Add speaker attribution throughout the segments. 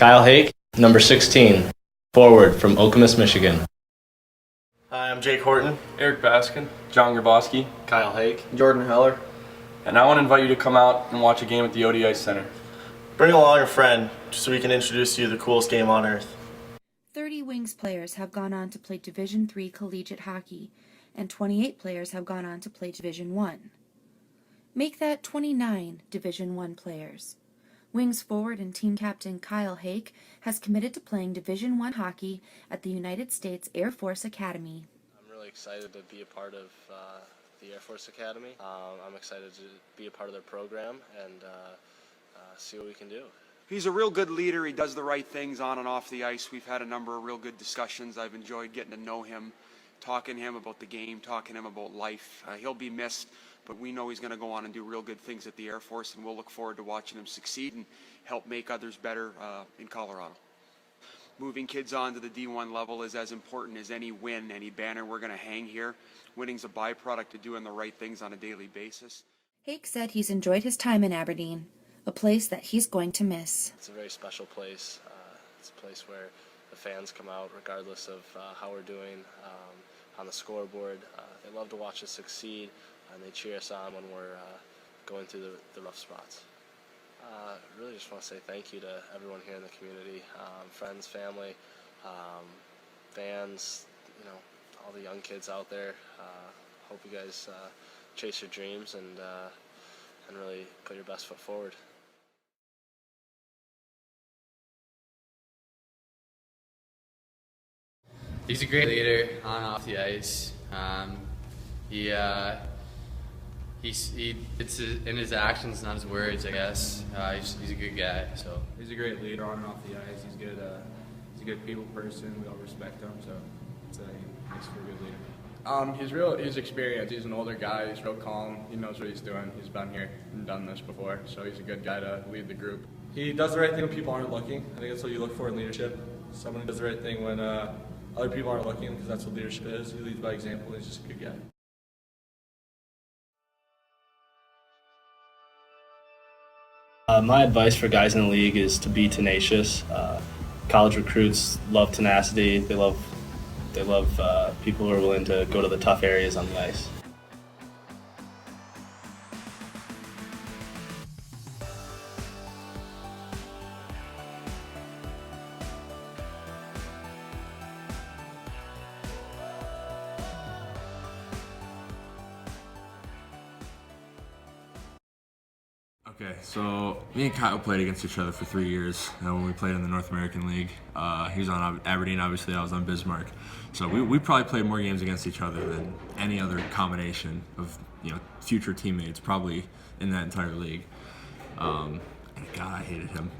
Speaker 1: Kyle Haak, number 16, forward from Okemos, Michigan.
Speaker 2: Hi, I'm Jake Horton.
Speaker 3: Eric Baskin, John Grabowski,
Speaker 1: Kyle Haak.
Speaker 2: Jordan Heller.
Speaker 3: and I want to invite you to come out and watch a game at the ODI Center.
Speaker 2: Bring along a friend so we can introduce you to the coolest game on earth.
Speaker 4: 30 Wings players have gone on to play Division III collegiate hockey, and 28 players have gone on to play Division I. Make that 29 Division I players. Wings forward and team captain Kyle Haak has committed to playing Division I hockey at the United States Air Force Academy.
Speaker 5: I'm really excited to be a part of the Air Force Academy. I'm excited to be a part of their program and see what we can do.
Speaker 6: He's a real good leader. He does the right things on and off the ice. We've had a number of real good discussions. I've enjoyed getting to know him, talking to him about the game, talking to him about life. He'll be missed, but we know he's going to go on and do real good things at the Air Force, and we'll look forward to watching him succeed and help make others better in Colorado. Moving kids on to the D1 level is as important as any win, any banner we're going to hang here. Winning's a byproduct of doing the right things on a daily basis.
Speaker 4: Haak said he's enjoyed his time in Aberdeen, a place that he's going to miss.
Speaker 5: It's a very special place. It's a place where the fans come out regardless of how we're doing on the scoreboard. They love to watch us succeed, and they cheer us on when we're going through the rough spots. Really just want to say thank you to everyone here in the community, friends, family, fans, all the young kids out there. Hope you guys chase your dreams and really put your best foot forward.
Speaker 7: He's a great leader on and off the ice. It's in his actions, not his words, I guess. He's a good guy. So
Speaker 8: he's a great leader on and off the ice. He's good. He's a good people person. We all respect him. So he makes for a good leader. He's experienced. He's an older guy. He's real calm. He knows what he's doing. He's been here and done this before. So he's a good guy to lead the group.
Speaker 9: He does the right thing when people aren't looking. I think that's what you look for in leadership. Someone who does the right thing when other people aren't looking, because that's what leadership is. He leads by example. He's just a good guy.
Speaker 1: My advice for guys in the league is to be tenacious. College recruits love tenacity. They love people who are willing to go to the tough areas on the ice.
Speaker 10: Okay, so me and Kyle played against each other for 3 years when we played in the North American League. He was on Aberdeen, obviously. I was on Bismarck. So we probably played more games against each other than any other combination of future teammates probably in that entire league. God, I hated him.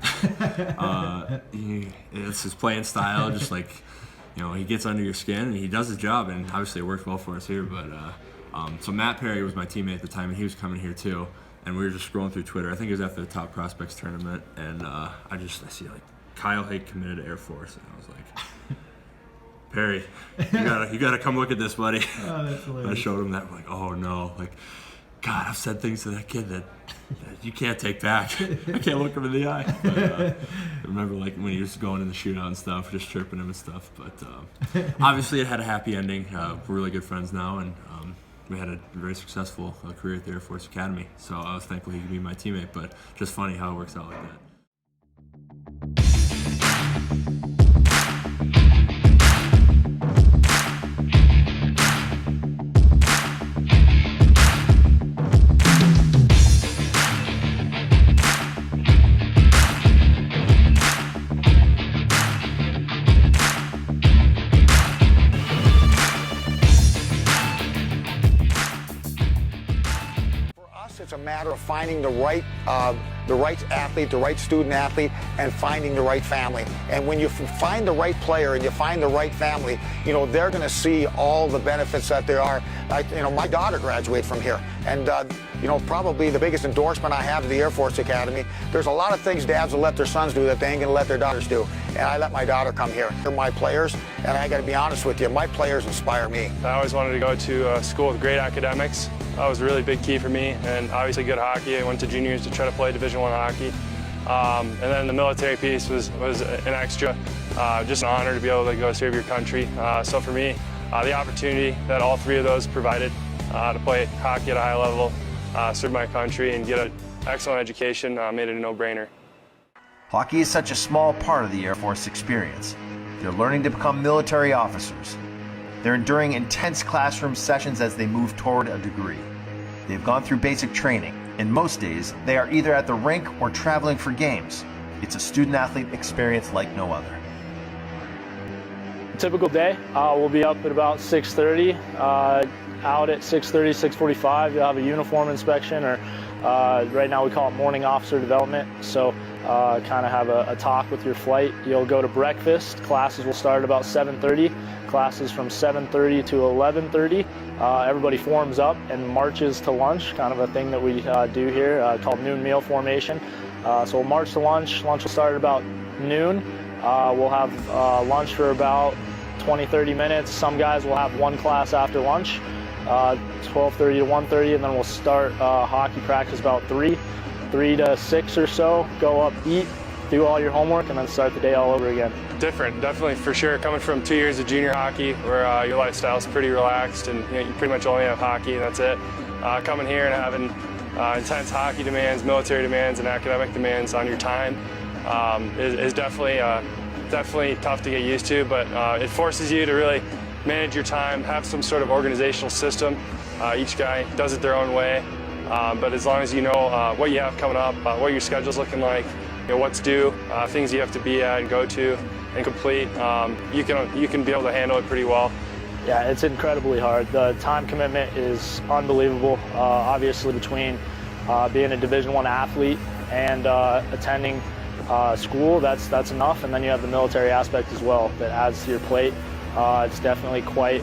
Speaker 10: It's his playing style, just like he gets under your skin and he does his job, and obviously it worked well for us here. But so Matt Perry was my teammate at the time, and he was coming here too. And we were just scrolling through Twitter. I think it was after the Top Prospects tournament, and I see like Kyle Haak committed to Air Force, and I was like, Perry, you gotta come look at this, buddy.
Speaker 11: Oh, that's hilarious.
Speaker 10: I showed him that. I'm like, oh no, like, God, I've said things to that kid that you can't take back. I can't look him in the eye. But, I remember like when he was going in the shootout and stuff, just chirping him and stuff. But obviously it had a happy ending. We're really good friends now, and we had a very successful career at the Air Force Academy, so I was thankful he could be my teammate, but just funny how it works out like that.
Speaker 12: It's a matter of finding the right athlete, the right student athlete, and finding the right family. And when you find the right player and you find the right family, they're going to see all the benefits that there are. My daughter graduated from here, and probably the biggest endorsement I have of the Air Force Academy. There's a lot of things dads will let their sons do that they ain't going to let their daughters do, and I let my daughter come here. They're my players, and I got to be honest with you, my players inspire me.
Speaker 13: I always wanted to go to a school with great academics. That was a really big key for me, and obviously good hockey. I went to juniors to try to play Division I hockey. And then the military piece was an extra, just an honor to be able to go serve your country. So for me, the opportunity that all three of those provided to play hockey at a high level, serve my country, and get an excellent education made it a no-brainer.
Speaker 11: Hockey is such a small part of the Air Force experience. They're learning to become military officers. They're enduring intense classroom sessions as they move toward a degree. They've gone through basic training, and most days they are either at the rink or traveling for games. It's a student-athlete experience like no other.
Speaker 14: Typical day, we'll be up at about 6:30, out at 6:30, 6:45. You'll have a uniform inspection, or right now we call it morning officer development. So kind of have a talk with your flight. You'll go to breakfast. Classes will start at about 7:30. Classes from 7:30 to 11:30. Everybody forms up and marches to lunch, kind of a thing that we do here called noon meal formation. So we'll march to lunch. Lunch will start at about noon. We'll have lunch for about 20-30 minutes. Some guys will have one class after lunch, 12:30 to 1:30, and then we'll start hockey practice about 3 to 6 or so. Go up, eat, do all your homework, and then start the day all over again.
Speaker 13: Different, definitely, for sure. Coming from 2 years of junior hockey, where your lifestyle is pretty relaxed, and you pretty much only have hockey, and that's it. Coming here and having intense hockey demands, military demands, and academic demands on your time is definitely tough to get used to, but it forces you to really manage your time, have some sort of organizational system. Each guy does it their own way, but as long as you know what you have coming up, what your schedule's looking like, what's due, things you have to be at and go to and complete, you can be able to handle it pretty well.
Speaker 14: Yeah, it's incredibly hard. The time commitment is unbelievable. Obviously, between being a Division I athlete and attending school, that's enough, and then you have the military aspect as well that adds to your plate. It's definitely quite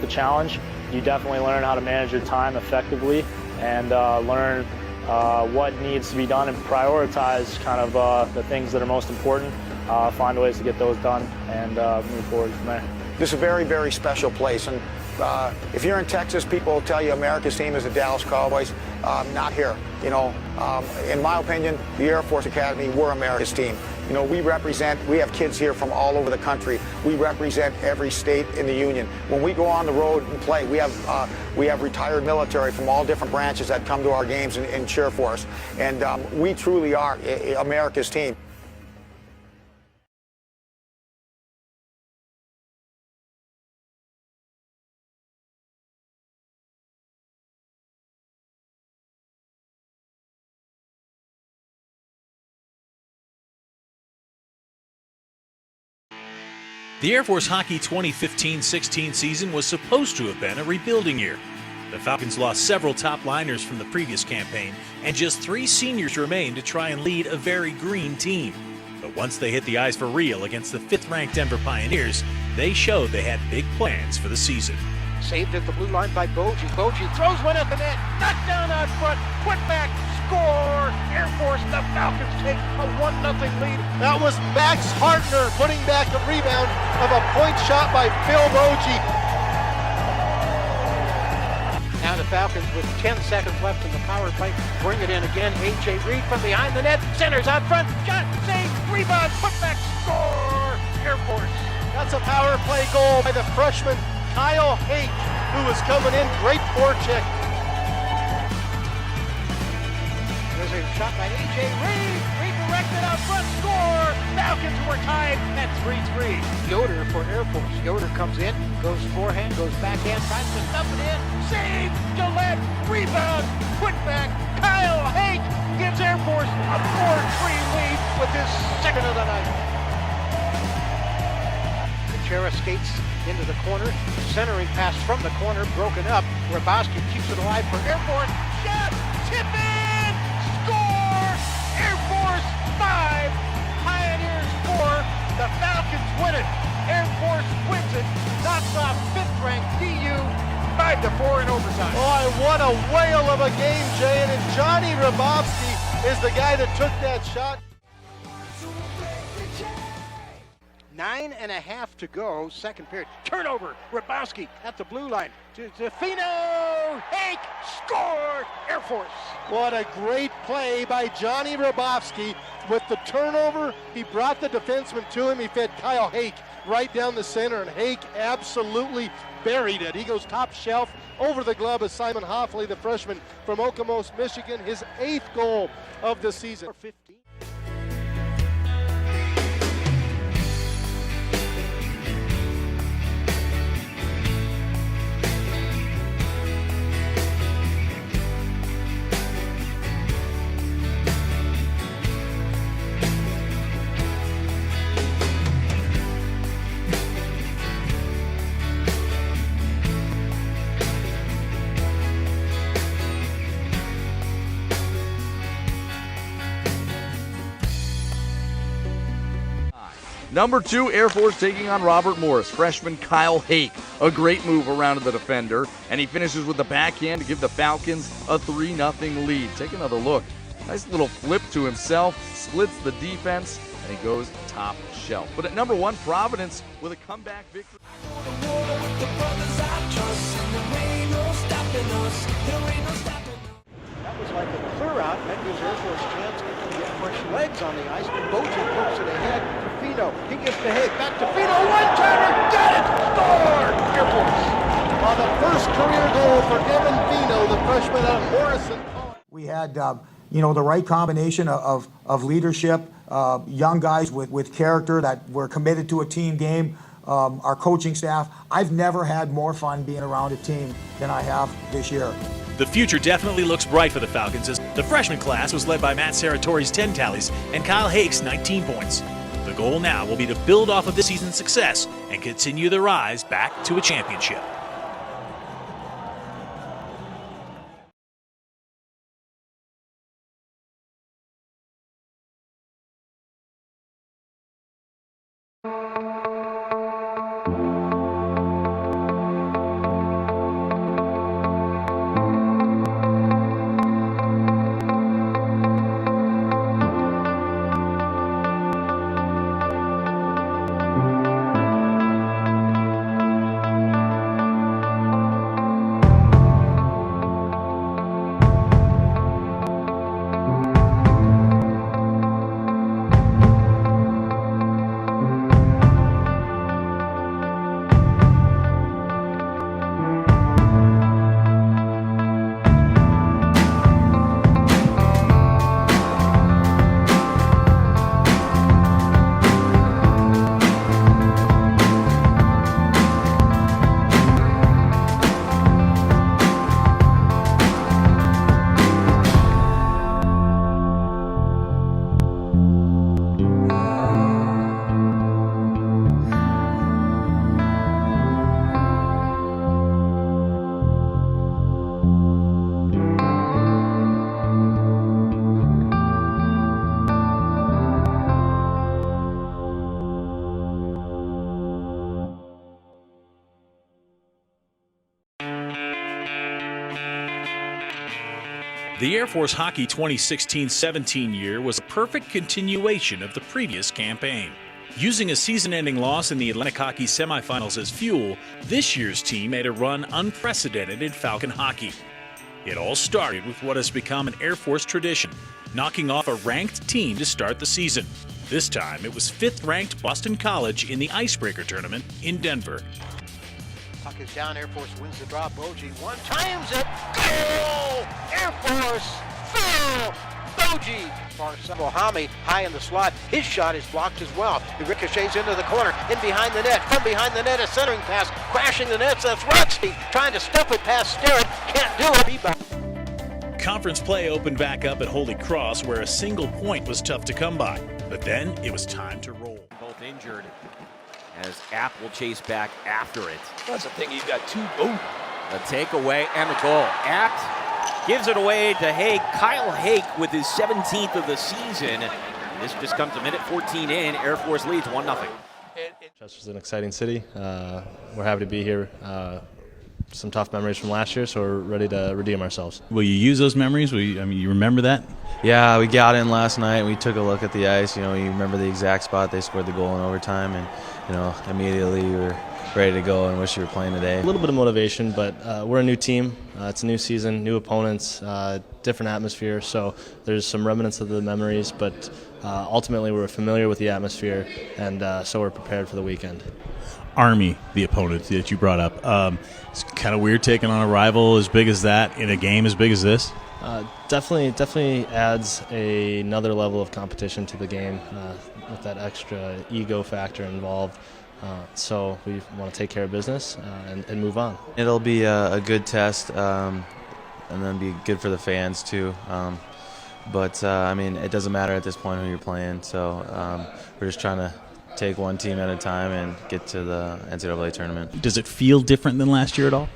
Speaker 14: the challenge. You definitely learn how to manage your time effectively and learn what needs to be done and prioritize kind of the things that are most important, find ways to get those done, and move forward from there.
Speaker 12: This is a very, very special place, and if you're in Texas, people will tell you America's team is the Dallas Cowboys. Not here. In my opinion, the Air Force Academy, we're America's team. We have kids here from all over the country. We represent every state in the Union. When we go on the road and play, we have retired military from all different branches that come to our games and cheer for us. And we truly are America's team.
Speaker 15: The Air Force Hockey 2015-16 season was supposed to have been a rebuilding year. The Falcons lost several top liners from the previous campaign, and just 3 seniors remained to try and lead a very green team. But once they hit the ice for real against the 5th-ranked Denver Pioneers, they showed they had big plans for the season.
Speaker 16: Saved at the blue line by Boji. Boji throws one at the net. Knocked down out front. Put back. Score! Air Force, the Falcons take a 1-0 lead.
Speaker 2: That was Max Hartner putting back a rebound of a point shot by Phil Boji.
Speaker 16: Now the Falcons with 10 seconds left in the power play. Bring it in again. A.J. Reed from behind the net. Centers out front. Shot, save, rebound, put back, score! Air Force.
Speaker 2: That's a power play goal by the freshman Kyle Haak, who was coming in. Great forecheck.
Speaker 16: There's a shot by A.J. Reed. Redirected out front. Score! Falcons were tied at 3-3. Yoder for Air Force. Yoder comes in, goes forehand, goes backhand, tries to stuff it in. Save! Gillette! Rebound! Put back! Kyle Haak gives Air Force a 4-3 lead with his second of the night. Kuchera skates into the corner. Centering pass from the corner, broken up. Rabowski keeps it alive for Air Force. Shot! Tip in! Score! Air Force 5, Pioneers 4. The Falcons win it. Air Force wins it. Knocks off 5th-ranked DU 5-4 in overtime.
Speaker 2: Oh, what a whale of a game, Jay. And Johnny Rabowski is the guy that took that shot.
Speaker 16: 9.5 to go, second period. Turnover, Rabowski at the blue line. To Fino, Haak, score! Air Force.
Speaker 2: What a great play by Johnny Rabowski. With the turnover, he brought the defenseman to him. He fed Kyle Haak right down the center, and Haak absolutely buried it. He goes top shelf over the glove of Simon Hoffley, the freshman from Okemos, Michigan, his 8th goal of the season. 15.
Speaker 17: Number 2, Air Force taking on Robert Morris, freshman Kyle Haak. A great move around the defender, and he finishes with the backhand to give the Falcons a 3-0 lead. Take another look. Nice little flip to himself, splits the defense, and he goes top shelf. But at number 1, Providence with a comeback victory.
Speaker 16: That was like a clear out. That gives Air Force a chance to get fresh legs on the ice. Boji pokes it ahead to Fino. He gets to Haak. Back to Fino. One-timer. Got it. Score! Air Force. The first career goal for Evan Fino, the freshman out of Morrison.
Speaker 18: We had, the right combination of leadership, young guys with character that were committed to a team game. Our coaching staff. I've never had more fun being around a team than I have this year.
Speaker 15: The future definitely looks bright for the Falcons as the freshman class was led by Matt Saratori's 10 tallies and Kyle Haak's 19 points. The goal now will be to build off of this season's success and continue the rise back to a championship. The Air Force Hockey 2016-17 year was a perfect continuation of the previous campaign. Using a season-ending loss in the Atlantic Hockey semifinals as fuel, this year's team made a run unprecedented in Falcon hockey. It all started with what has become an Air Force tradition, knocking off a ranked team to start the season. This time, it was 5th-ranked Boston College in the Icebreaker Tournament in Denver.
Speaker 16: Puck is down. Air Force wins the draw. Boji one times it. Goal! Air Force! Foul! Boji! Mohammed high in the slot. His shot is blocked as well. It ricochets into the corner. In behind the net. From behind the net, a centering pass. Crashing the nets. That's Rutsky trying to stuff it past Sterrett. Can't do it.
Speaker 15: Conference play opened back up at Holy Cross, where a single point was tough to come by. But then it was time to roll.
Speaker 19: Both injured as App will chase back after it.
Speaker 20: That's the thing, he's got two. Oh,
Speaker 19: the takeaway and the goal. Apt gives it away to Haak. Kyle Haak with his 17th of the season. This just comes to minute 14 in. Air Force leads 1-0.
Speaker 5: Chester's an exciting city. We're happy to be here. Some tough memories from last year, so we're ready to redeem ourselves.
Speaker 21: Will you use those memories? You remember that?
Speaker 22: Yeah, we got in last night. We took a look at the ice. You remember the exact spot they scored the goal in overtime, and immediately we were ready to go and wish you were playing today.
Speaker 1: A little bit of motivation, but we're a new team. It's a new season, new opponents, different atmosphere. So there's some remnants of the memories, but ultimately we're familiar with the atmosphere, and so we're prepared for the weekend.
Speaker 21: Army, the opponent that you brought up. It's kind of weird taking on a rival as big as that in a game as big as this.
Speaker 1: Definitely adds another level of competition to the game with that extra ego factor involved. So we want to take care of business and move on.
Speaker 22: It'll be a good test, and then be good for the fans too. But I mean, it doesn't matter at this point who you're playing. So we're just trying to take one team at a time and get to the NCAA tournament.
Speaker 21: Does it feel different than last year at all?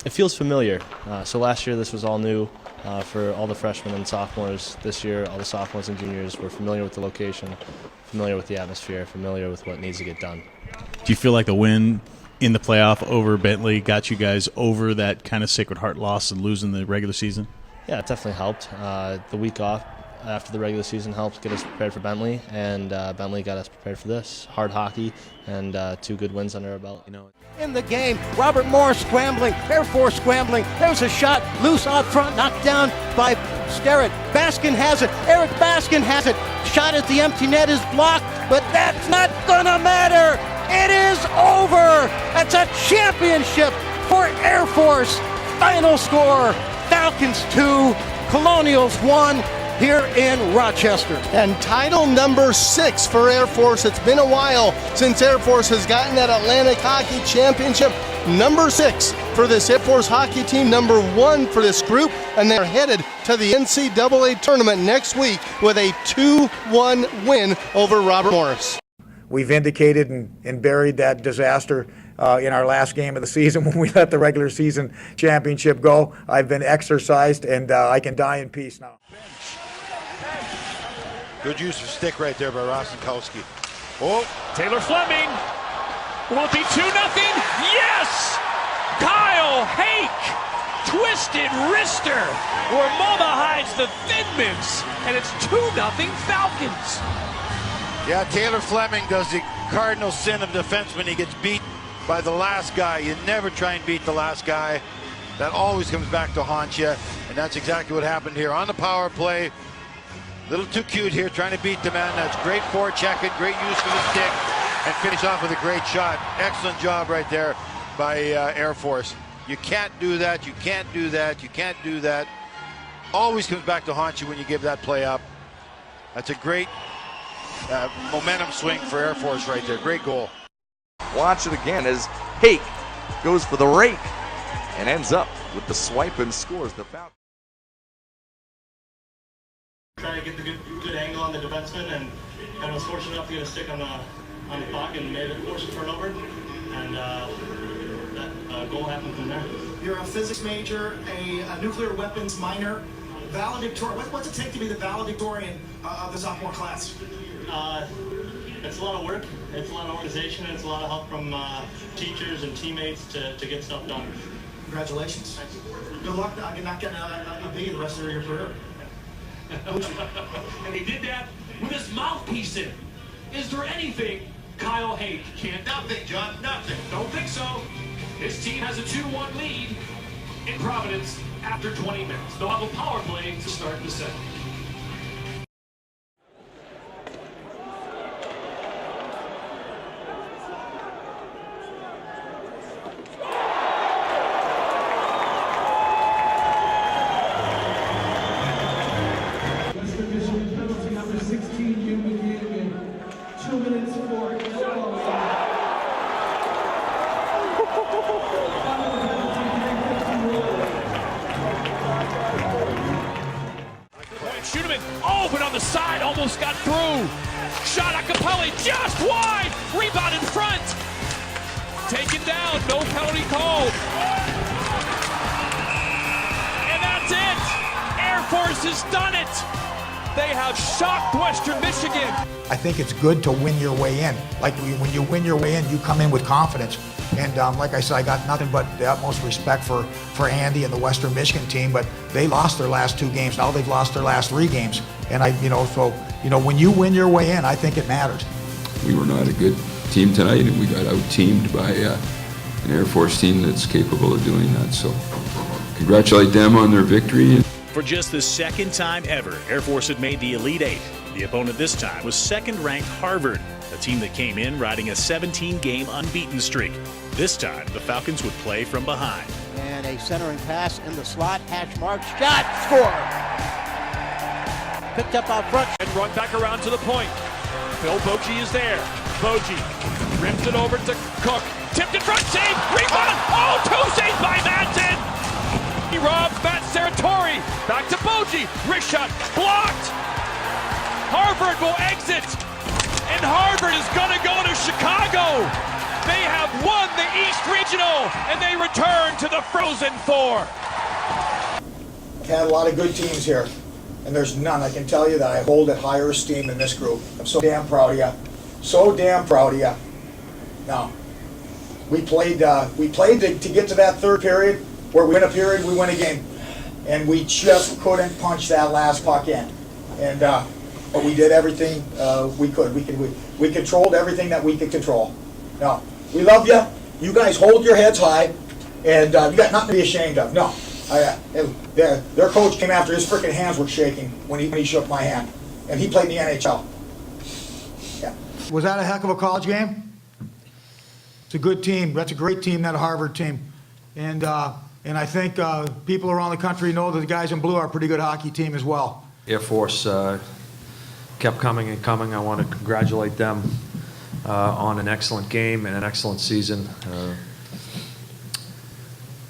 Speaker 1: It feels familiar. So last year this was all new for all the freshmen and sophomores. This year all the sophomores and juniors were familiar with the location, familiar with the atmosphere, familiar with what needs to get done.
Speaker 21: Do you feel like the win in the playoff over Bentley got you guys over that kind of Sacred Heart loss and losing the regular season?
Speaker 1: Yeah, it definitely helped. The week off after the regular season helped get us prepared for Bentley, and Bentley got us prepared for this. Hard hockey and 2 good wins under our belt.
Speaker 16: In the game, Robert Morris scrambling, Air Force scrambling. There's a shot, loose out front, knocked down by Starrett. Baskin has it. Eric Baskin has it. Shot at the empty net is blocked, but that's not gonna matter. It is over. That's a championship for Air Force. Final score, Falcons 2, Colonials 1. Here in Rochester.
Speaker 3: And title number 6 for Air Force. It's been a while since Air Force has gotten that Atlantic Hockey Championship. Number 6 for this Air Force hockey team, number 1 for this group, and they're headed to the NCAA tournament next week with a 2-1 win over Robert Morris.
Speaker 18: We vindicated and buried that disaster in our last game of the season when we let the regular season championship go. I've been exercised, and I can die in peace now.
Speaker 6: Good use of stick right there by Rostenkowski. Oh,
Speaker 23: Taylor Fleming. Will it be 2-0? Yes! Kyle Haak. Twisted wrister. Where Mama hides the Figments. And it's 2-0 Falcons.
Speaker 6: Yeah, Taylor Fleming does the cardinal sin of defenseman. He gets beat by the last guy. You never try and beat the last guy. That always comes back to haunt you. And that's exactly what happened here on the power play. A little too cute here, trying to beat the man. That's great forechecking, great use of the stick, and finish off with a great shot. Excellent job right there by Air Force. You can't do that, you can't do that, you can't do that. Always comes back to haunt you when you give that play up. That's a great momentum swing for Air Force right there. Great goal.
Speaker 17: Watch it again as Haak goes for the rake and ends up with the swipe and scores the Falcons.
Speaker 1: Trying to get the good angle on the defenseman, and I was fortunate enough to get a stick on the puck and made it force a turnover, and that goal happened from there.
Speaker 24: You're a physics major, a nuclear weapons minor, valedictorian. What's it take to be the valedictorian of the sophomore class?
Speaker 1: It's a lot of work, it's a lot of organization, and it's a lot of help from teachers and teammates to get stuff done.
Speaker 24: Congratulations. Good luck. You're not getting a B the rest of your career.
Speaker 23: And he did that with his mouthpiece in. Is there anything Kyle Haak can't do?
Speaker 6: Nothing, John, nothing.
Speaker 23: Don't think so. His team has a 2-1 lead in Providence after 20 minutes. They'll have a power play to start the second. Open on the side, almost got through. Shot at Capelli, just wide. Rebound in front. Taken down, no penalty called. And that's it. Air Force has done it. They have shocked Western Michigan.
Speaker 18: I think it's good to win your way in. Like when you win your way in, you come in with confidence. And like I said, I got nothing but the utmost respect for Andy and the Western Michigan team, but they lost their last 2 games. Now they've lost their last 3 games. And when you win your way in, I think it matters.
Speaker 25: We were not a good
Speaker 4: team tonight, and we got out-teamed by an Air Force team that's capable of doing that. So congratulate them on their victory.
Speaker 15: For just the second time ever, Air Force had made the Elite Eight. The opponent this time was second-ranked Harvard, a team that came in riding a 17-game unbeaten streak. This time, the Falcons would play from behind.
Speaker 16: And a centering pass in the slot, hash mark, shot, score! Picked up out front.
Speaker 23: And run back around to the point. Bill Bochy is there. Bochy rims it over to Cook. Tipped in front, save, rebound! Oh, two saves by Madsen! He robs Matt Saratori. Back to Bochy. Wrist shot, blocked! Harvard will exit, and Harvard is going to go to Chicago. They have won the East Regional, and they return to the Frozen Four.
Speaker 18: Had a lot of good teams here, and there's none, I can tell you, that I hold at higher esteem than this group. I'm so damn proud of you. So damn proud of you. Now, we played to get to that third period, where we win a period, we win a game. And we just couldn't punch that last puck in. And but we did everything we could. We controlled everything that we could control. No, we love you. You guys hold your heads high, and you got nothing to be ashamed of. No, their coach came after, his freaking hands were shaking when he shook my hand, and he played in the NHL. Yeah. Was that a heck of a college game? It's a good team. That's a great team, that Harvard team, and I think people around the country know that the guys in blue are a pretty good hockey team as well.
Speaker 7: Air Force kept coming and coming. I want to congratulate them on an excellent game and an excellent season.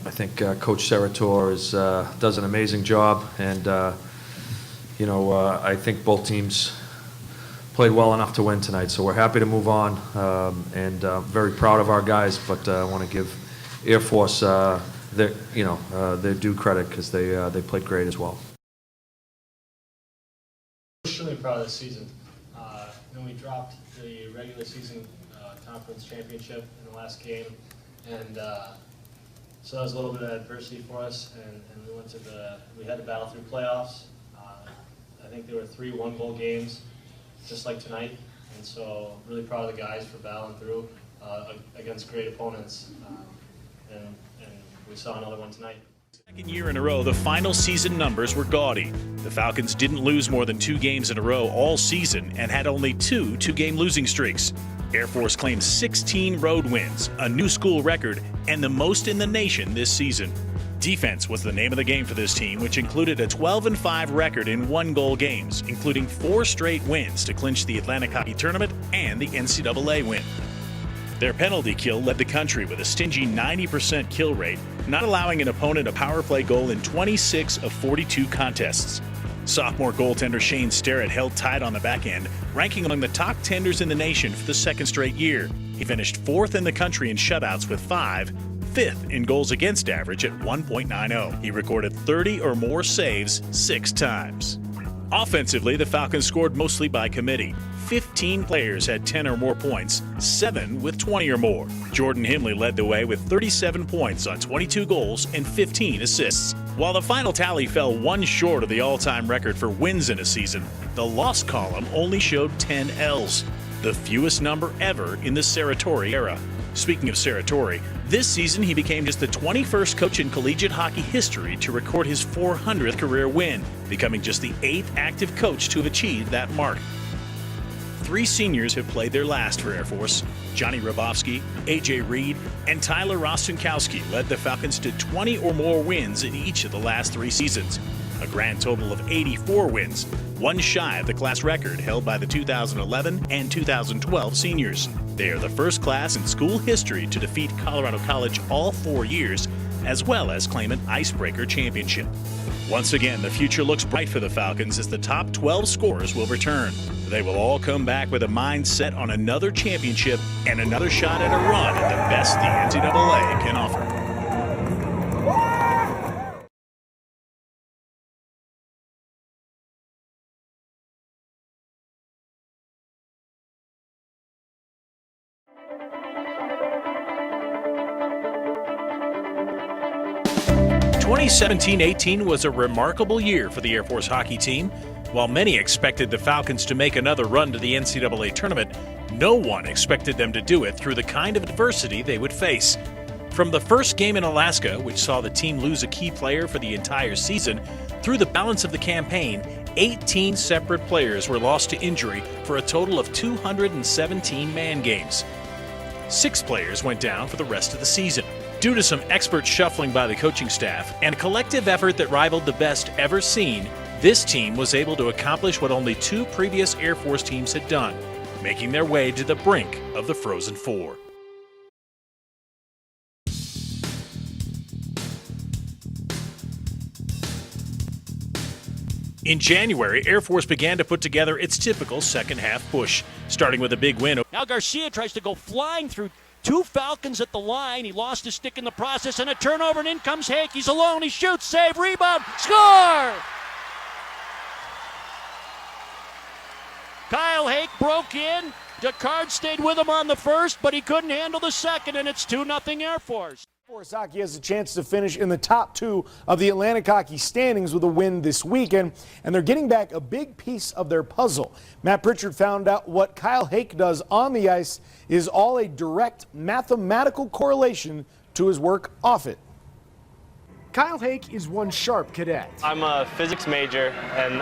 Speaker 7: I think Coach Sarator does an amazing job, and I think both teams played well enough to win tonight. So we're happy to move on, and very proud of our guys. But I want to give Air Force their due credit, because they played great as well.
Speaker 1: Extremely proud of this season. We dropped the regular season conference championship in the last game, and so that was a little bit of adversity for us. And we had to battle through playoffs. I think there were 3 one-goal games, just like tonight, and so really proud of the guys for battling through against great opponents, and we saw another one tonight.
Speaker 15: Second year in a row, the final season numbers were gaudy. The Falcons didn't lose more than 2 games in a row all season and had only 2 two-game losing streaks. Air Force claimed 16 road wins, a new school record, and the most in the nation this season. Defense was the name of the game for this team, which included a 12-5 record in 1-goal games, including 4 straight wins to clinch the Atlantic Hockey Tournament and the NCAA win. Their penalty kill led the country with a stingy 90% kill rate, not allowing an opponent a power play goal in 26 of 42 contests. Sophomore goaltender Shane Sterrett held tight on the back end, ranking among the top tenders in the nation for the 2nd straight year. He finished 4th in the country in shutouts with 5, 5th in goals against average at 1.90. He recorded 30 or more saves 6 times. Offensively, the Falcons scored mostly by committee. 15 players had 10 or more points, 7 with 20 or more. Jordan Himley led the way with 37 points on 22 goals and 15 assists. While the final tally fell 1 short of the all-time record for wins in a season, the loss column only showed 10 L's, the fewest number ever in the Saratori era. Speaking of Saratori, this season he became just the 21st coach in collegiate hockey history to record his 400th career win, becoming just the 8th active coach to have achieved that mark. 3 seniors have played their last for Air Force. Johnny Rabovsky, A.J. Reed, and Tyler Rostenkowski led the Falcons to 20 or more wins in each of the last 3 seasons, a grand total of 84 wins, 1 shy of the class record held by the 2011 and 2012 seniors. They are the first class in school history to defeat Colorado College all 4 years, as well as claim an icebreaker championship. Once again, the future looks bright for the Falcons as the top 12 scorers will return. They will all come back with a mind set on another championship and another shot at a run at the best the NCAA can offer. '17-18 was a remarkable year for the Air Force hockey team. While many expected the Falcons to make another run to the NCAA tournament, no one expected them to do it through the kind of adversity they would face. From the first game in Alaska, which saw the team lose a key player for the entire season, through the balance of the campaign, 18 separate players were lost to injury for a total of 217 man games. 6 players went down for the rest of the season. Due to some expert shuffling by the coaching staff and collective effort that rivaled the best ever seen, this team was able to accomplish what only 2 previous Air Force teams had done, making their way to the brink of the Frozen Four. In January, Air Force began to put together its typical second-half push, starting with a big win.
Speaker 8: Now Garcia tries to go flying through 2 Falcons at the line. He lost his stick in the process, and a turnover, and in comes Haak. He's alone. He shoots, save, rebound, score! Kyle Haak broke in. Descartes stayed with him on the first, but he couldn't handle the second, and it's 2-0 Air Force.
Speaker 9: Air Force Hockey has a chance to finish in the top 2 of the Atlantic Hockey standings with a win this weekend, and they're getting back a big piece of their puzzle. Matt Pritchard found out what Kyle Haak does on the ice is all a direct mathematical correlation to his work off it. Kyle Haak is one sharp cadet.
Speaker 10: I'm a physics major, and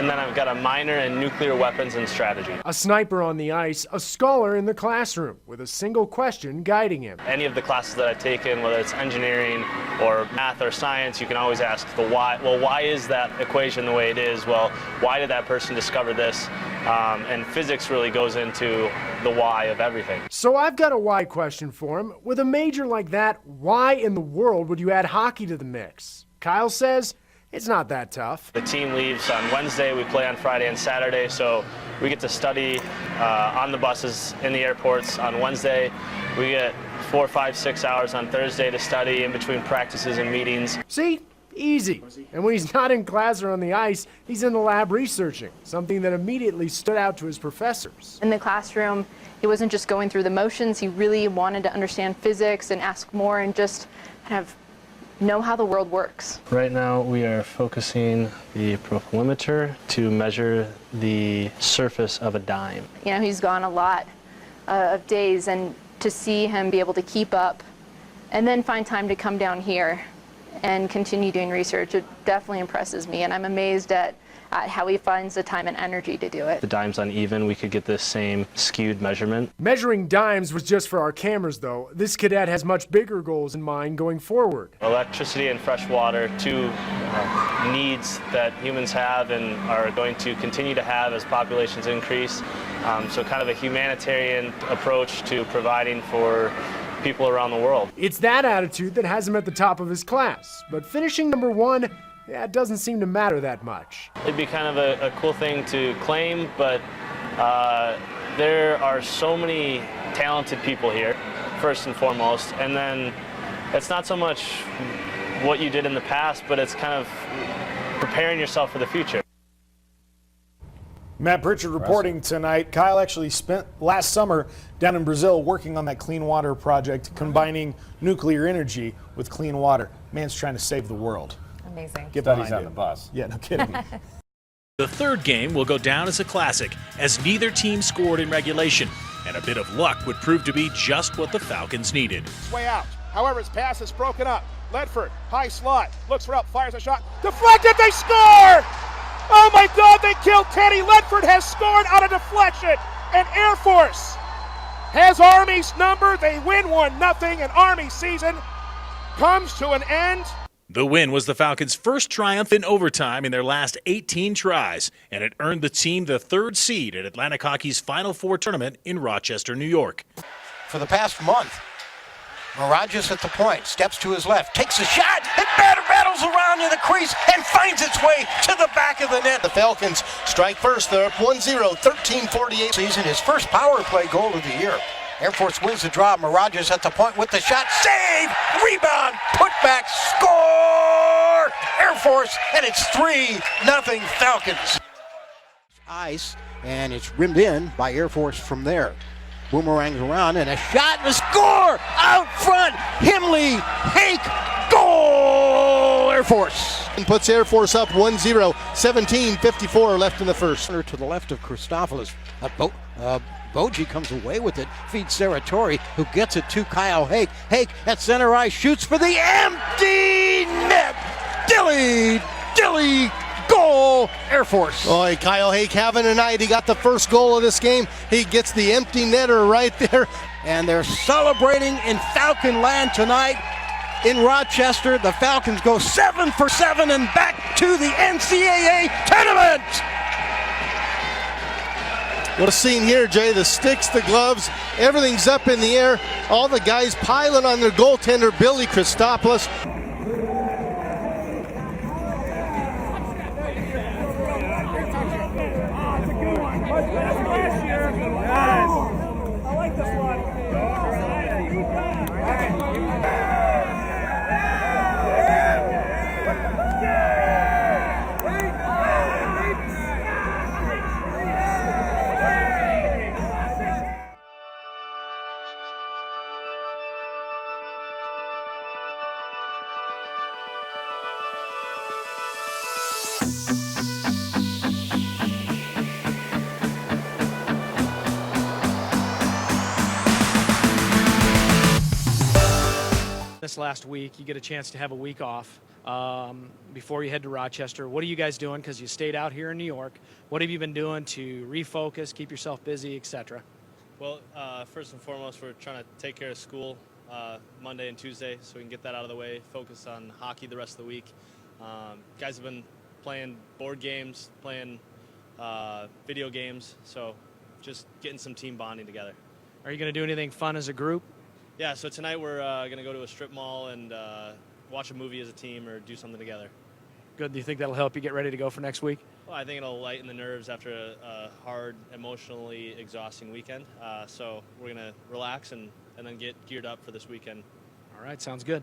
Speaker 10: then I've got a minor in nuclear weapons and strategy.
Speaker 9: A sniper on the ice, a scholar in the classroom with a single question guiding him.
Speaker 10: Any of the classes that I've taken, whether it's engineering or math or science, you can always ask the why. Well, why is that equation the way it is? Well, why did that person discover this? And physics really goes into the why of everything.
Speaker 9: So I've got a why question for him. With a major like that, why in the world would you add hockey to the mix? Kyle says it's not that tough.
Speaker 10: The team leaves on Wednesday, we play on Friday and Saturday, so we get to study on the buses in the airports on Wednesday. We get 4, 5, 6 hours on Thursday to study in between practices and meetings.
Speaker 9: See? Easy. And when he's not in class or on the ice, he's in the lab researching, something that immediately stood out to his professors.
Speaker 11: In the classroom, he wasn't just going through the motions. He really wanted to understand physics and ask more and just kind of know how the world works.
Speaker 5: Right now we are focusing the profilometer to measure the surface of a dime.
Speaker 11: You know, he's gone a lot of days, and to see him be able to keep up and then find time to come down here and continue doing research, it definitely impresses me, and I'm amazed at how he finds the time and energy to do it.
Speaker 5: The dime's uneven, we could get this same skewed measurement.
Speaker 9: Measuring dimes was just for our cameras, though. This cadet has much bigger goals in mind going forward.
Speaker 10: Electricity and fresh water, 2 needs that humans have and are going to continue to have as populations increase. So kind of a humanitarian approach to providing for people around the world.
Speaker 9: It's that attitude that has him at the top of his class, but finishing number 1, it doesn't seem to matter that much.
Speaker 10: It'd be kind of a cool thing to claim, but there are so many talented people here, first and foremost, and then it's not so much what you did in the past, but it's kind of preparing yourself for the future. Matt Pritchard reporting tonight. Kyle actually spent last summer down in Brazil working on that clean water project, combining nuclear energy with clean water. Man's trying to save the world.
Speaker 25: Amazing.
Speaker 10: Get
Speaker 25: Studies
Speaker 10: behind
Speaker 25: on
Speaker 10: him.
Speaker 25: the bus.
Speaker 10: Yeah, no kidding.
Speaker 15: The third game will go down as a classic, as neither team scored in regulation, and a bit of luck would prove to be just what the Falcons needed.
Speaker 26: Way out. However, his pass is broken up. Ledford, high slot, looks for up, fires a shot. Deflected, they score! Oh my God, they killed Teddy. Ledford has scored out of deflection. And Air Force has Army's number. They win 1-0, and Army season comes to an end.
Speaker 15: The win was the Falcons' first triumph in overtime in their last 18 tries, and it earned the team the 3rd seed at Atlantic Hockey's Final Four tournament in Rochester, New York.
Speaker 16: For the past month, Mirages at the point, steps to his left, takes a shot, and rattles around in the crease and finds its way to the back of the net.
Speaker 3: The Falcons strike first. They're up 1-0, 13:48.
Speaker 16: Season, his first power play goal of the year. Air Force wins the draw. Mirages at the point with the shot. Save! Rebound! Put back! Score! Air Force, and it's 3-0 Falcons. Ice, and it's rimmed in by Air Force from there. Boomerangs around, and a shot and a score! Out front! Himley, Haak, goal! Air Force.
Speaker 3: And puts Air Force up 1-0, 17:54 left in the first.
Speaker 16: To the left of Christopoulos. Boji comes away with it, feeds Saratori, who gets it to Kyle Haak. Haak at center ice, shoots for the empty net. Dilly, goal, Air Force.
Speaker 3: Boy, Kyle Haak having a night. He got the first goal of this game. He gets the empty netter right there.
Speaker 16: And they're celebrating in Falcon Land tonight. In Rochester, the Falcons go 7 for 7 and back to the NCAA tournament.
Speaker 3: What a scene here, Jay. The sticks, the gloves, everything's up in the air. All the guys piling on their goaltender, Billy Christopoulos.
Speaker 23: I like this one.
Speaker 2: This last week, you get a chance to have a week off before you head to Rochester. What are you guys doing? Because you stayed out here in New York. What have you been doing to refocus, keep yourself busy, etc.?
Speaker 1: Well, first and foremost, we're trying to take care of school Monday and Tuesday so we can get that out of the way, focus on hockey the rest of the week. Guys have been playing board games, playing video games, so just getting some team bonding together.
Speaker 2: Are you going to do anything fun as a group?
Speaker 1: Yeah, so tonight we're going to go to a strip mall and watch a movie as a team or do something together.
Speaker 2: Good. Do you think that'll help you get ready to go for next week?
Speaker 1: Well, I think it'll lighten the nerves after a hard, emotionally exhausting weekend. So we're going to relax and then get geared up for this weekend.
Speaker 2: All right, sounds good.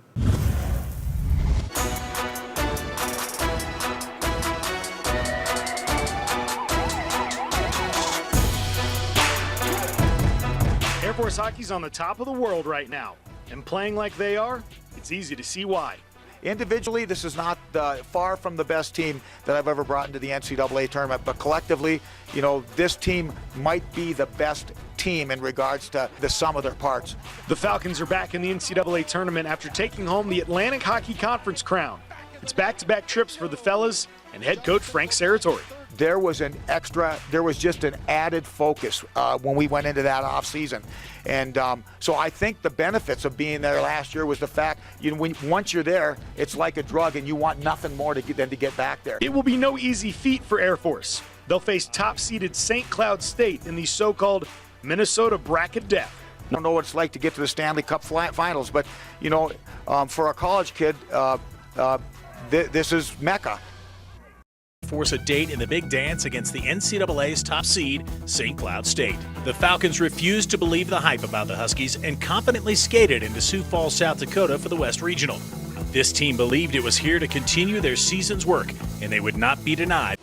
Speaker 9: Air Force hockey's on the top of the world right now, and playing like they are, it's easy to see why.
Speaker 18: Individually, this is not far from the best team that I've ever brought into the NCAA tournament, but collectively, you know, this team might be the best team in regards to the sum of their parts.
Speaker 9: The Falcons are back in the NCAA tournament after taking home the Atlantic Hockey Conference crown. It's back-to-back trips for the fellas and head coach Frank Saratori.
Speaker 18: There was just an added focus when we went into that off season. And so I think the benefits of being there last year was the fact, once you're there, it's like a drug and you want nothing more than to get back there.
Speaker 9: It will be no easy feat for Air Force. They'll face top-seeded St. Cloud State in the so-called Minnesota bracket death.
Speaker 18: I don't know what it's like to get to the Stanley Cup finals, but, for a college kid, this is Mecca.
Speaker 15: Force a date in the big dance against the NCAA's top seed, St. Cloud State. The Falcons refused to believe the hype about the Huskies and confidently skated into Sioux Falls, South Dakota for the West Regional. This team believed it was here to continue their season's work, and they would not be denied.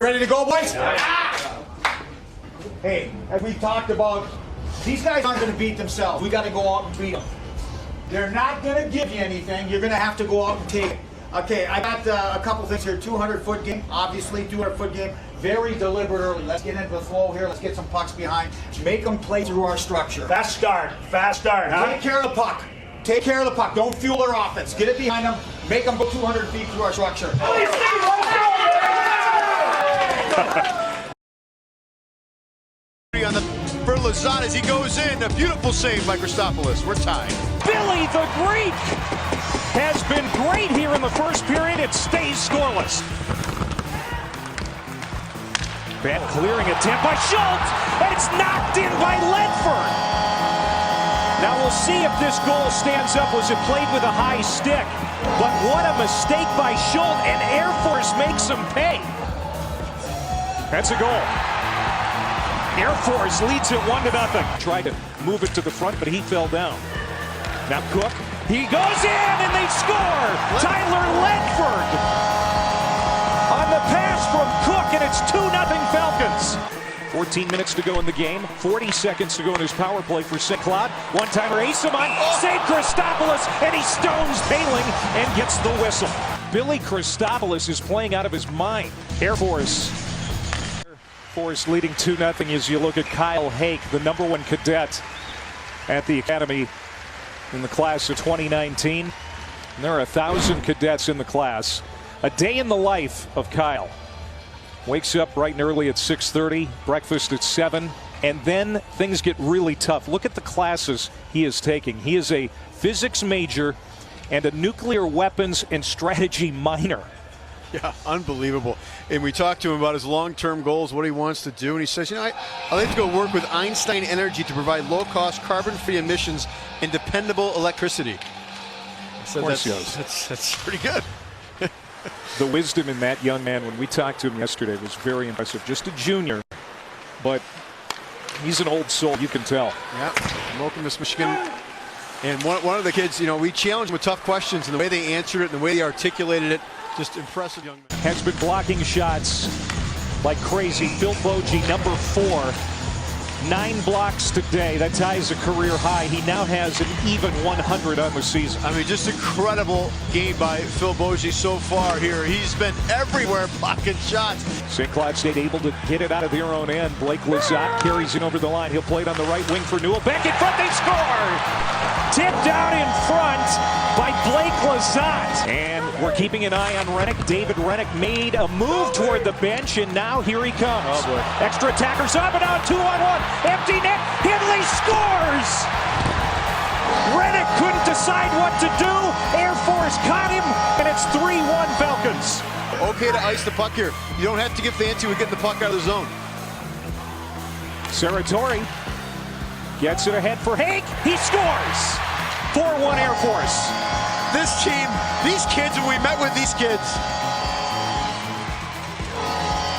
Speaker 18: Ready to go, boys? Hey, as we talked about, these guys aren't going to beat themselves. We got to go out and beat them. They're not going to give you anything. You're going to have to go out and take it. Okay, I got a couple things here. 200-foot game, obviously, 200-foot game. Very deliberate early. Let's get into the flow here. Let's get some pucks behind. Make them play through our structure.
Speaker 9: Fast start, huh?
Speaker 18: Take care of the puck. Take care of the puck. Don't fuel their offense. Get it behind them. Make them go 200 feet through our structure.
Speaker 6: For Lazat as he goes in, a beautiful save by Christopoulos. We're tied.
Speaker 23: Billy the Greek has been great here in the first period. It stays scoreless. Bad clearing attempt by Schultz, and it's knocked in by Ledford. Now we'll see if this goal stands up. Was it played with a high stick? But what a mistake by Schultz, and Air Force makes him pay. That's a goal. Air Force leads it 1-0. Tried to move it to the front, but he fell down. Now Cook, he goes in and they score! Tyler Ledford on the pass from Cook, and it's 2-0 Falcons. 14 minutes to go in the game. 40 seconds to go in his power play for St. Cloud. One-timer Asimon, save Christopoulos, and he stones Paling and gets the whistle. Billy Christopoulos is playing out of his mind. Air Force leading 2-0 as you look at Kyle Haak, the #1 cadet at the Academy in the class of 2019. And there are 1,000 cadets in the class. A day in the life of Kyle. Wakes up bright and early at 6:30, breakfast at 7, and then things get really tough. Look at the classes he is taking. He is a physics major and a nuclear weapons and strategy minor.
Speaker 12: Yeah, unbelievable. And we talked to him about his long-term goals, what he wants to do, and he says, you know, I like to go work with Einstein Energy to provide low-cost, carbon-free emissions and dependable electricity. So that's pretty good.
Speaker 23: The wisdom in that young man, when we talked to him yesterday, was very impressive. Just a junior, but he's an old soul, you can tell.
Speaker 12: Yeah, Okemos, Michigan. And one of the kids, you know, we challenged him with tough questions, and the way they answered it and the way they articulated it, just impressive young man.
Speaker 23: Has been blocking shots like crazy. Phil Boji, #4. 9 blocks today. That ties a career high. He now has an even 100 on the season.
Speaker 12: I mean, just incredible game by Phil Boji so far here. He's been everywhere blocking shots.
Speaker 23: St. Cloud State able to get it out of their own end. Blake Lazat carries it over the line. He'll play it on the right wing for Newell. Back in front, they score! Tipped out in front by Blake Lazat. And we're keeping an eye on Rennick. David Rennick made a move toward the bench, and now here he comes.
Speaker 12: Oh boy.
Speaker 23: Extra attackers up and out, 2-on-1. Empty net. Hindley scores! Rennick couldn't decide what to do. Air Force caught him, and it's 3-1 Falcons.
Speaker 12: Okay to ice the puck here. You don't have to get fancy with getting the puck out of the zone.
Speaker 23: Saratori gets it ahead for Haak. He scores! 4-1 Air Force.
Speaker 12: This team, these kids, when we met with these kids,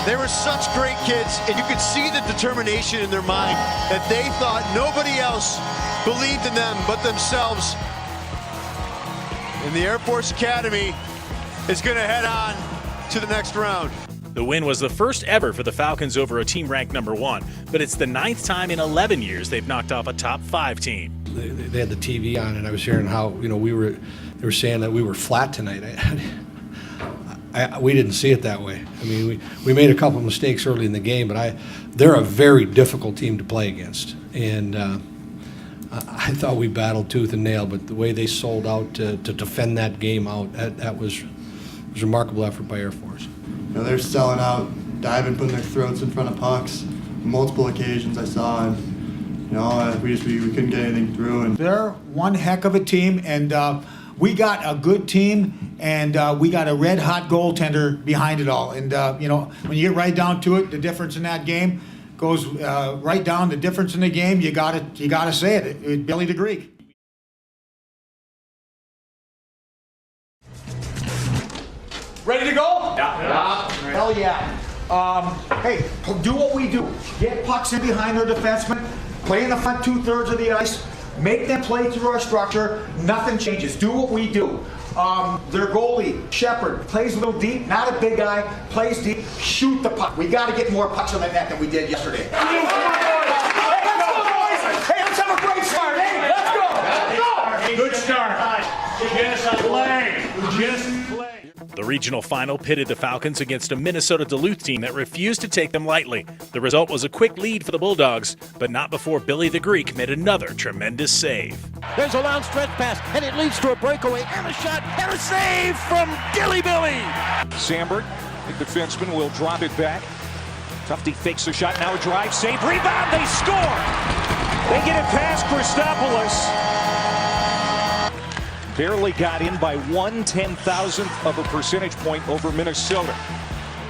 Speaker 12: they were such great kids, and you could see the determination in their mind that they thought nobody else believed in them but themselves. And the Air Force Academy is going to head on to the next round.
Speaker 15: The win was the first ever for the Falcons over a team ranked #1, but it's the 9th time in 11 years they've knocked off a top 5 team.
Speaker 13: They had the TV on, and I was hearing how, you know, they were saying that we were flat tonight. We didn't see it that way. I mean, we made a couple of mistakes early in the game, but they're a very difficult team to play against. And I thought we battled tooth and nail, but the way they sold out to defend that game out, that was a remarkable effort by Air Force.
Speaker 14: You know, they're selling out, diving, putting their throats in front of pucks. Multiple occasions I saw, and you know, we couldn't get anything through. And
Speaker 18: they're one heck of a team, and we got a good team, and we got a red-hot goaltender behind it all. And you know, when you get right down to it, the difference in that game goes right down. The difference in the game, you gotta say it. Billy the Greek.
Speaker 19: Ready to go?
Speaker 18: Yeah. Hell yeah. Hey, do what we do. Get pucks in behind their defensemen. Play in the front 2/3 of the ice. Make them play through our structure. Nothing changes. Do what we do. Their goalie, Shepard, plays a little deep. Not a big guy. Plays deep. Shoot the puck. We got to get more pucks on the net than we did yesterday. Hey, let's go, boys. Hey, let's have a great start. Hey, let's go. Let's go.
Speaker 23: Good start. Just play. Just play.
Speaker 15: The regional final pitted the Falcons against a Minnesota Duluth team that refused to take them lightly. The result was a quick lead for the Bulldogs, but not before Billy the Greek made another tremendous save.
Speaker 8: There's a long stretch pass, and it leads to a breakaway, and a shot, and a save from Dilly Billy.
Speaker 23: Sambert, the defenseman, will drop it back. Tufte fakes the shot, now a drive, save, rebound, they score! They get it past Christopoulos. Barely got in by 1/10,000th of a percentage point over Minnesota.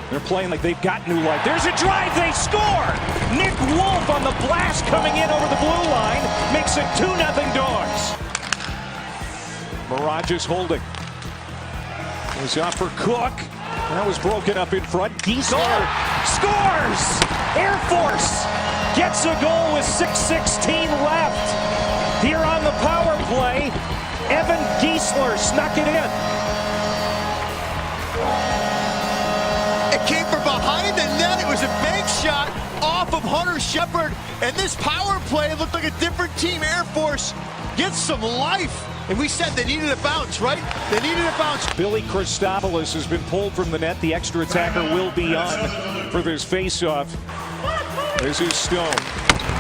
Speaker 23: They're playing like they've got new life. There's a drive, they score! Nick Wolf on the blast coming in over the blue line makes it 2-0 Dogs. Mirage is holding. It was out for Cook. That was broken up in front. Giesler scores! Air Force gets a goal with 6:16 left. Here on the power play, Evan Giesler snuck it in.
Speaker 12: It came from behind the net. It was a bank shot off off of Hunter Shepard, and this power play looked like a different team. Air Force gets some life, and we said they needed a bounce, right? They needed a bounce.
Speaker 23: Billy Christopoulos has been pulled from the net. The extra attacker will be on for this faceoff. This is Stone.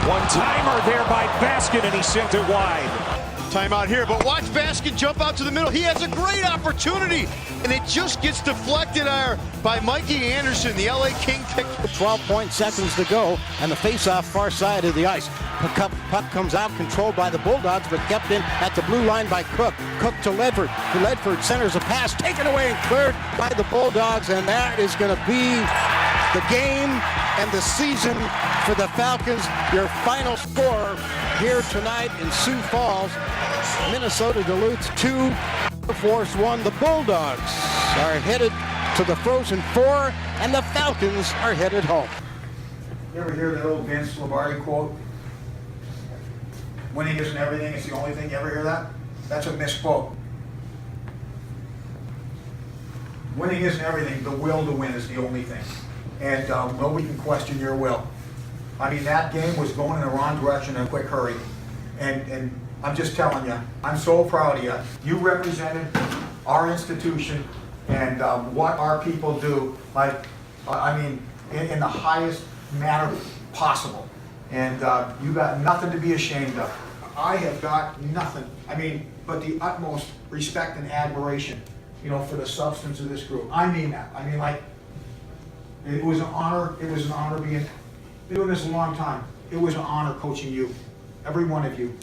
Speaker 23: One-timer there by Baskin, and he sent it wide.
Speaker 12: Timeout here, but watch Baskin jump out to the middle. He has a great opportunity, and it just gets deflected by Mikey Anderson, the LA King pick.
Speaker 17: 12 seconds to go, and the face-off far side of the ice. Puck comes out, controlled by the Bulldogs, but kept in at the blue line by Cook. Cook to Ledford. Ledford centers a pass, taken away and cleared by the Bulldogs, and that is going to be the game and the season for the Falcons. Your final score here tonight in Sioux Falls. Minnesota Duluth 2, Air Force 1. The Bulldogs are headed to the Frozen Four, and the Falcons are headed home.
Speaker 18: You ever hear that old Vince Lombardi quote? Winning isn't everything, it's the only thing. You ever hear that? That's a misquote. Winning isn't everything, the will to win is the only thing. And nobody can question your will. I mean, that game was going in the wrong direction in a quick hurry. And I'm just telling you, I'm so proud of you. You represented our institution and what our people do, like, I mean, in the highest manner possible. And you got nothing to be ashamed of. I have got nothing, I mean, but the utmost respect and admiration, you know, for the substance of this group. I mean that. I mean, like, it was an honor being doing this a long time. It was an honor coaching you, every one of you.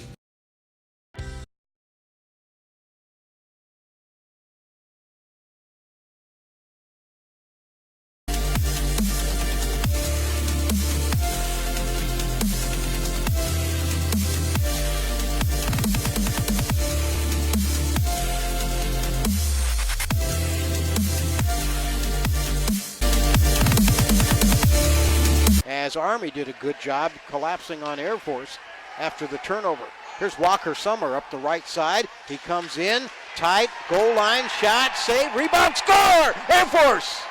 Speaker 17: As Army did a good job collapsing on Air Force after the turnover. Here's Walker Summer up the right side. He comes in, tight, goal line, shot, save, rebound, score! Air Force!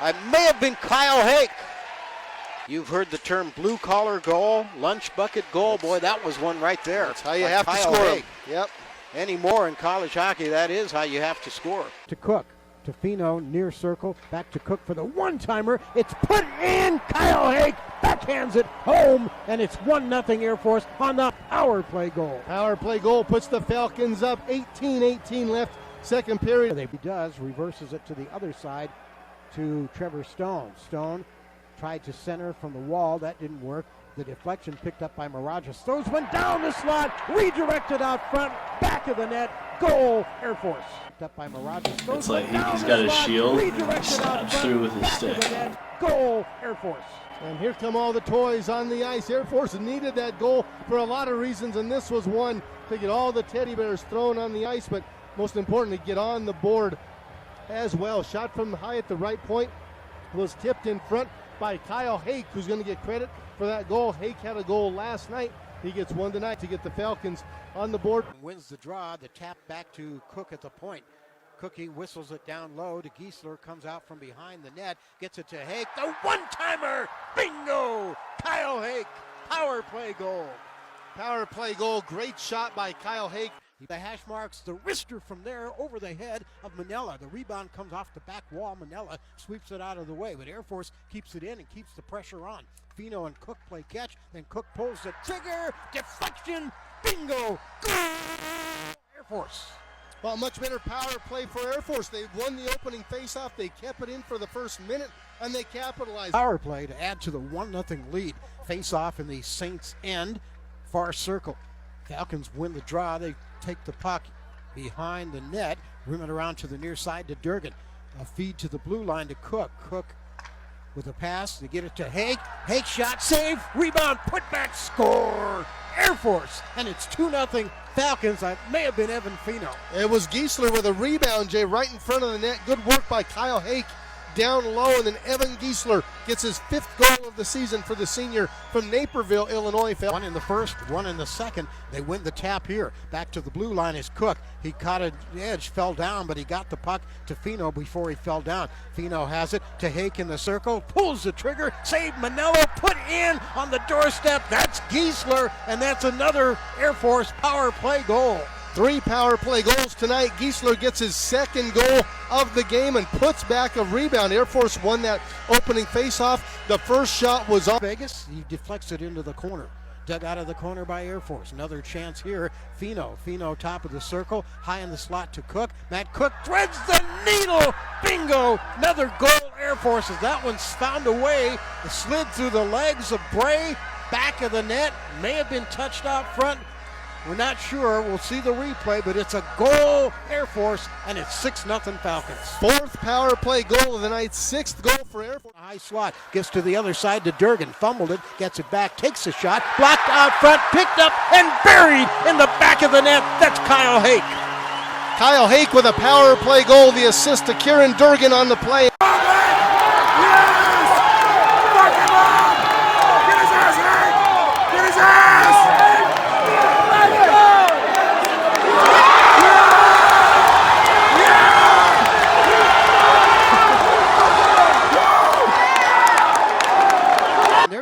Speaker 17: I may have been Kyle Haak. You've heard the term blue-collar goal, lunch bucket goal. Boy, that was one right there.
Speaker 3: That's how you have to score.
Speaker 17: Haak.
Speaker 3: Yep.
Speaker 17: Anymore in college hockey, that is how you have to score.
Speaker 20: To Cook. To Fino, near circle, back to Cook for the one-timer. It's put in. Kyle Haak backhands it home, and it's 1-0 Air Force on the power play goal.
Speaker 3: Power play goal puts the Falcons up. 18-18 left, second period.
Speaker 20: He does, reverses it to the other side to Trevor Stone. Stone tried to center from the wall. That didn't work. The deflection picked up by Miraja. Stones went down the slot, redirected out front, back of the net, goal, Air Force. Picked up by Miraja.
Speaker 5: It's like he's got his shield and he stabs through with his stick.
Speaker 20: Goal, Air Force.
Speaker 3: And here come all the toys on the ice. Air Force needed that goal for a lot of reasons, and this was one to get all the teddy bears thrown on the ice, but most importantly, get on the board as well. Shot from high at the right point was tipped in front by Kyle Haak, who's going to get credit for that goal. Haak had a goal last night. He gets one tonight to get the Falcons on the board.
Speaker 20: Wins the draw. The tap back to Cook at the point. Cookie whistles it down low to Giesler, comes out from behind the net, gets it to Haak. The one-timer! Bingo! Kyle Haak, power play goal.
Speaker 3: Power play goal, great shot by Kyle Haak.
Speaker 20: The hash marks the wrister from there over the head of Manella. The rebound comes off the back wall. Manella sweeps it out of the way, but Air Force keeps it in and keeps the pressure on. Fino and Cook play catch, then Cook pulls the trigger, deflection, bingo, goal! Air Force.
Speaker 3: Well, much better power play for Air Force. They won the opening faceoff. They kept it in for the first minute, and they capitalized.
Speaker 20: Power play to add to the 1-0 lead. Face-off in the Saints' end, far circle. Falcons win the draw. They take the puck behind the net, rim it around to the near side to Durgan. A feed to the blue line to Cook. Cook with a pass to get it to Haak. Haak shot, save, rebound, put back, score! Air Force, and it's 2-0 Falcons. That may have been Evan Fino.
Speaker 3: It was Giesler with a rebound, Jay, right in front of the net. Good work by Kyle Haak. down low, and then Evan Giesler gets his 5th goal of the season for the senior from Naperville, Illinois.
Speaker 20: One in the first, one in the second. They win the tap here. Back to the blue line is Cook. He caught an edge, fell down, but he got the puck to Fino before he fell down. Fino has it to Haak in the circle, pulls the trigger, save Manello, put in on the doorstep. That's Giesler, and that's another Air Force power play goal.
Speaker 3: 3 power play goals tonight. Giesler gets his 2nd goal of the game and puts back a rebound. Air Force won that opening faceoff. The first shot was off.
Speaker 20: Vegas, he deflects it into the corner. Dug out of the corner by Air Force. Another chance here. Fino top of the circle, high in the slot to Cook. Matt Cook threads the needle. Bingo! Another goal, Air Force, as that one's found a way. It slid through the legs of Bray, back of the net. May have been touched out front. We're not sure. We'll see the replay, but it's a goal, Air Force, and it's 6-0 Falcons.
Speaker 3: 4th power play goal of the night, 6th goal for Air Force.
Speaker 20: High slot, gets to the other side to Durgan, fumbled it, gets it back, takes a shot, blocked out front, picked up, and buried in the back of the net. That's Kyle Haak.
Speaker 3: Kyle Haak with a power play goal, the assist to Kieran Durgan on the play.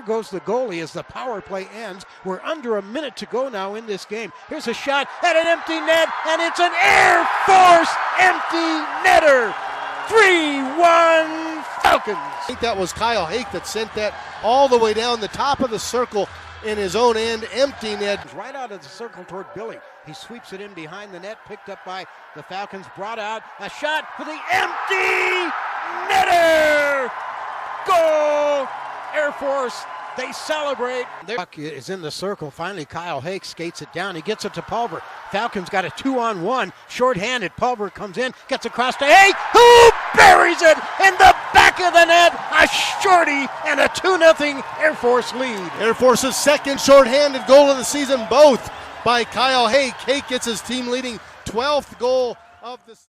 Speaker 20: Goes the goalie as the power play ends. We're under a minute to go now in this game. Here's a shot at an empty net, and it's an Air Force empty netter. 3-1 Falcons.
Speaker 3: I think that was Kyle Haak that sent that all the way down the top of the circle in his own end, empty net.
Speaker 20: Right out of the circle toward Billy. He sweeps it in behind the net, picked up by the Falcons, brought out a shot for the empty netter. Goal, Air Force. They celebrate. The puck is in the circle. Finally, Kyle Haak skates it down. He gets it to Pulver. Falcons got a 2-on-1. Short-handed. Pulver comes in, gets across to Haak, who buries it in the back of the net. A shorty and a 2-0 Air Force lead.
Speaker 3: Air Force's 2nd short-handed goal of the season, both by Kyle Haak. Haak gets his team leading 12th goal of the season.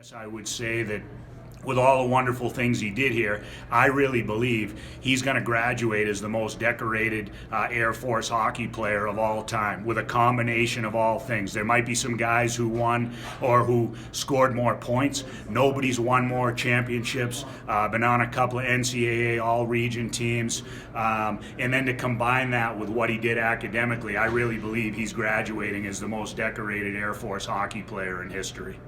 Speaker 4: Yes, I would say that with all the wonderful things he did here, I really believe he's going to graduate as the most decorated Air Force hockey player of all time, with a combination of all things. There might be some guys who won or who scored more points. Nobody's won more championships, been on a couple of NCAA all-region teams, and then to combine that with what he did academically, I really believe he's graduating as the most decorated Air Force hockey player in history.